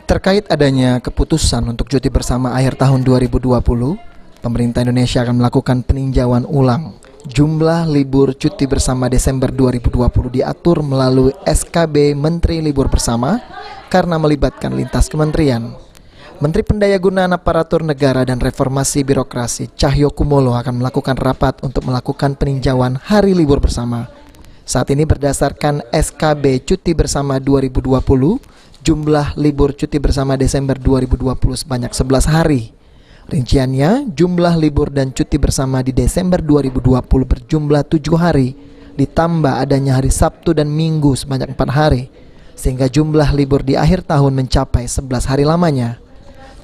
Terkait adanya keputusan untuk cuti bersama akhir tahun 2020, pemerintah Indonesia akan melakukan peninjauan ulang. Jumlah libur cuti bersama Desember 2020 diatur melalui SKB Menteri Libur Bersama karena melibatkan lintas kementerian. Menteri Pendayagunaan Aparatur Negara dan Reformasi Birokrasi Cahyokumolo akan melakukan rapat untuk melakukan peninjauan hari libur bersama. Saat ini berdasarkan SKB Cuti Bersama 2020, jumlah libur cuti bersama Desember 2020 sebanyak 11 hari. Rinciannya, jumlah libur dan cuti bersama di Desember 2020 berjumlah 7 hari, ditambah adanya hari Sabtu dan Minggu sebanyak 4 hari, sehingga jumlah libur di akhir tahun mencapai 11 hari lamanya.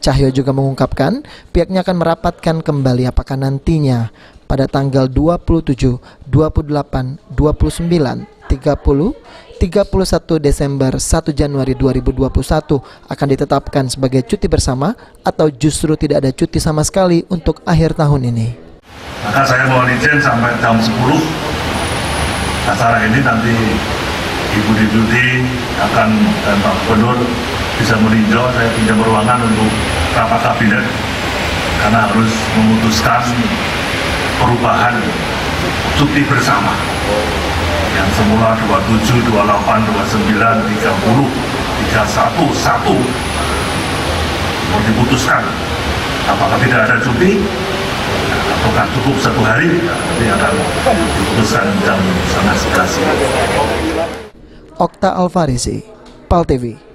Cahyo juga mengungkapkan pihaknya akan merapatkan kembali apakah nantinya pada tanggal 27, 28, 29, 30, 31 Desember, 1 Januari 2021 akan ditetapkan sebagai cuti bersama atau justru tidak ada cuti sama sekali untuk akhir tahun ini. Maka saya mohon izin sampai jam 10 acara ini nanti Ibu Deputi akan dan Pak Gubernur bisa meninjau, saya pinjam ruangan untuk rapat kabinet karena harus memutuskan perubahan cuti bersama yang semula 27, 28, 29, 30, 31, 1 mau diputuskan apakah tidak ada cuti ataukah cukup 1 hari, nanti akan diputuskan jam 11. Okta Alfarisi, PAL TV.